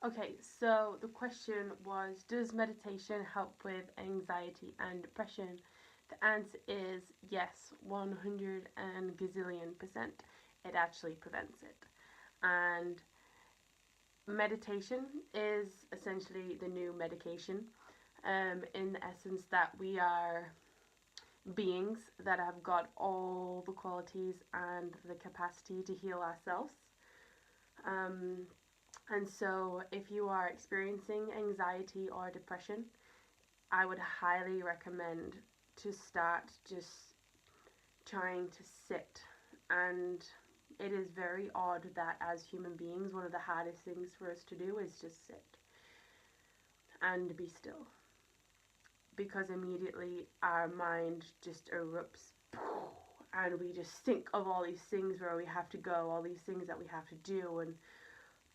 Okay, so the question was, does meditation help with anxiety and depression? The answer is yes, 100 and gazillion percent. It actually prevents it. And meditation is essentially the new medication, in the essence that we are beings that have got all the qualities and the capacity to heal ourselves. Um, and so, if you are experiencing anxiety or depression, I would highly recommend to start just trying to sit. And it is very odd that as human beings, one of the hardest things for us to do is just sit and be still. Because immediately our mind just erupts and we just think of all these things where we have to go, all these things that we have to do, and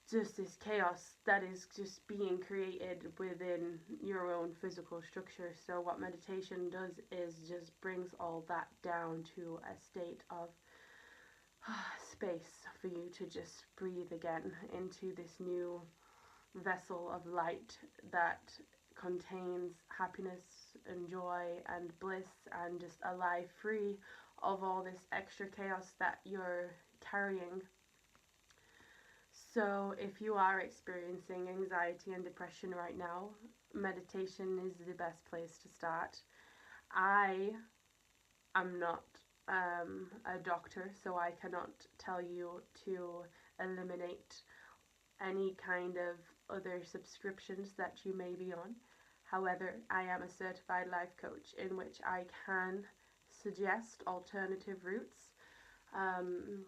just this chaos that is just being created within your own physical structure. So what meditation does is just brings all that down to a state of space for you to just breathe again into this new vessel of light that contains happiness and joy and bliss and just a life free of all this extra chaos that you're carrying. So, if you are experiencing anxiety and depression right now, meditation is the best place to start. I am not a doctor, so I cannot tell you to eliminate any kind of other subscriptions that you may be on. However, I am a certified life coach in which I can suggest alternative routes, um,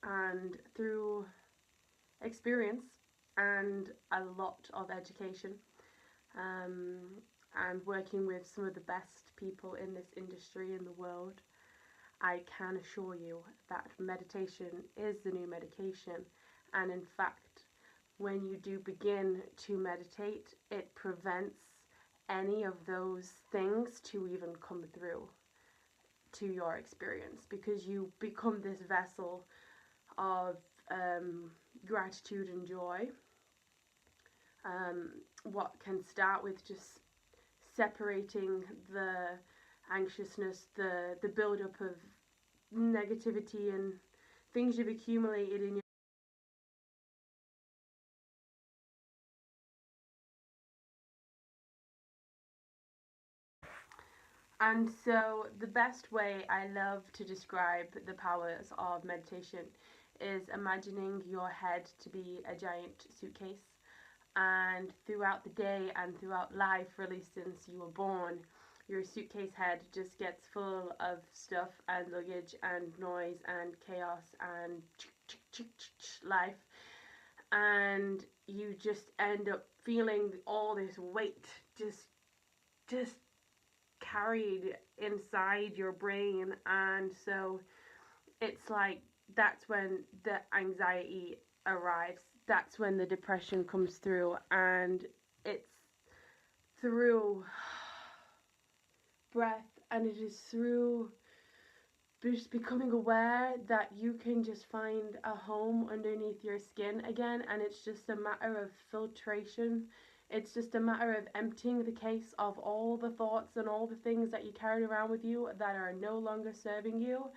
and through experience and a lot of education, um, and working with some of the best people in this industry in the world, I can assure you that meditation is the new medication. And in fact, when you do begin to meditate, it prevents any of those things to even come through to your experience, because you become this vessel of gratitude and joy. What can start with just separating the anxiousness, the buildup of negativity and things you've accumulated in your. And so, the best way I love to describe the powers of meditation is imagining your head to be a giant suitcase. And throughout the day and throughout life, really, since you were born, your suitcase head just gets full of stuff and luggage and noise and chaos and life. And you just end up feeling all this weight just carried inside your brain. And so it's like that's when the anxiety arrives, that's when the depression comes through, and it's through breath, and it is through just becoming aware that you can just find a home underneath your skin again. And it's just a matter of filtration. It's just a matter of emptying the case of all the thoughts and all the things that you carried around with you that are no longer serving you.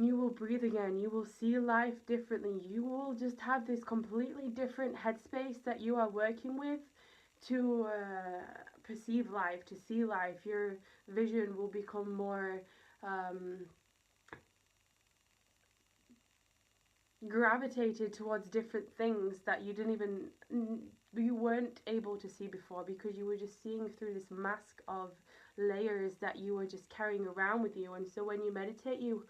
You will breathe again. You will see life differently. You will just have this completely different headspace that you are working with to perceive life, to see life. Your vision will become more um, gravitated towards different things that you weren't able to see before, because you were just seeing through this mask of layers that you were just carrying around with you. And so when you meditate, you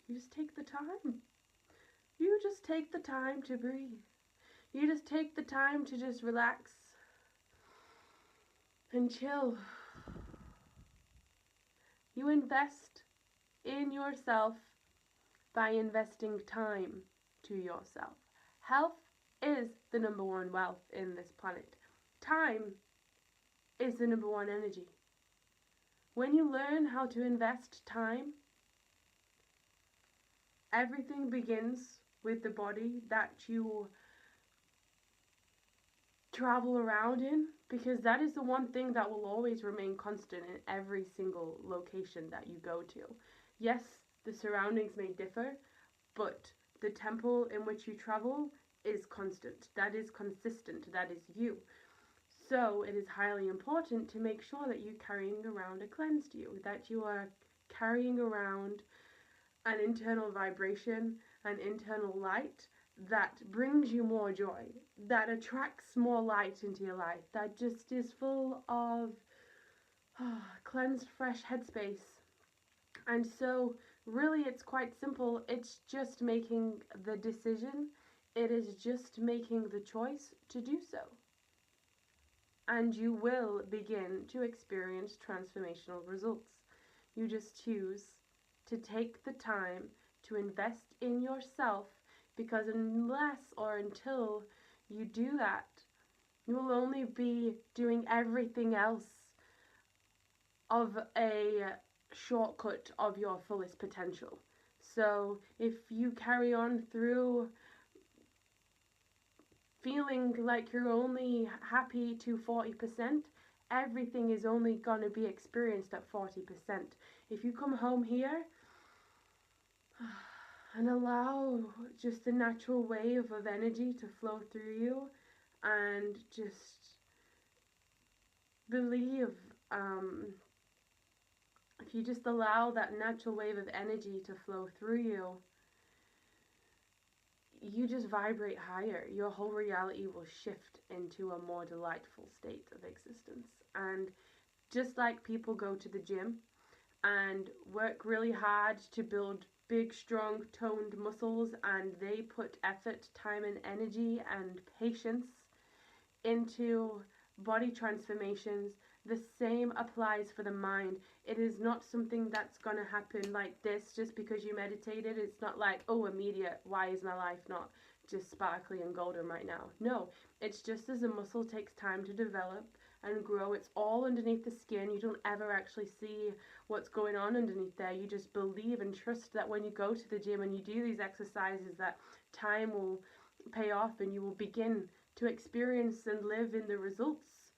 you just take the time. You just take the time to breathe. You just take the time to just relax and chill. You invest in yourself by investing time to yourself. Health is the number one wealth in this planet. Time is the number one energy. When you learn how to invest time, everything begins with the body that you travel around in, because that is the one thing that will always remain constant in every single location that you go to. Yes, the surroundings may differ, but the temple in which you travel is constant. That is consistent. That is you. So it is highly important to make sure that you're carrying around a cleansed you, that you are carrying around an internal vibration, an internal light that brings you more joy, that attracts more light into your life, that just is full of cleansed, fresh headspace. And so, really, it's quite simple. It's just making the decision, it is just making the choice to do so. And you will begin to experience transformational results. You just choose to take the time to invest in yourself, because unless or until you do that, you will only be doing everything else of a shortcut of your fullest potential. So if you carry on through feeling like you're only happy to 40%, everything is only going to be experienced at 40%. If you come home here and allow just the natural wave of energy to flow through you, and just believe, if you just allow that natural wave of energy to flow through you, you just vibrate higher. Your whole reality will shift into a more delightful state of existence. And just like people go to the gym and work really hard to build big, strong, toned muscles, and they put effort, time, and energy and patience into body transformations, the same applies for the mind. It is not something that's going to happen like this just because you meditated. It's not like, oh, immediate, why is my life not just sparkly and golden right now? No, it's just as a muscle takes time to develop and grow. It's all underneath the skin. You don't ever actually see what's going on underneath there. You just believe and trust that when you go to the gym and you do these exercises, that time will pay off and you will begin to experience and live in the results.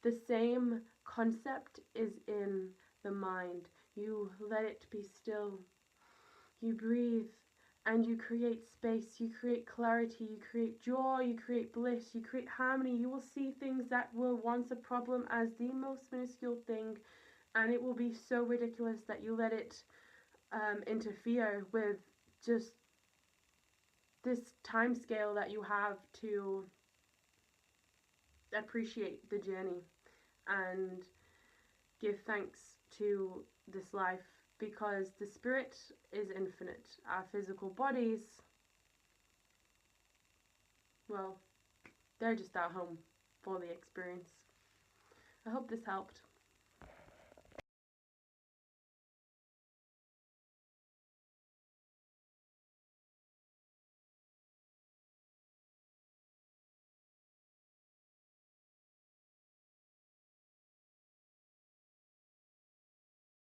The same concept is in the mind. You let it be still. You breathe and you create space. You create clarity. You create joy. You create bliss. You create harmony. You will see things that were once a problem as the most minuscule thing, and it will be so ridiculous that you let it interfere with just this time scale that you have to appreciate the journey and give thanks to this life, because the spirit is infinite. Our physical bodies, well, they're just our home for the experience. I hope this helped.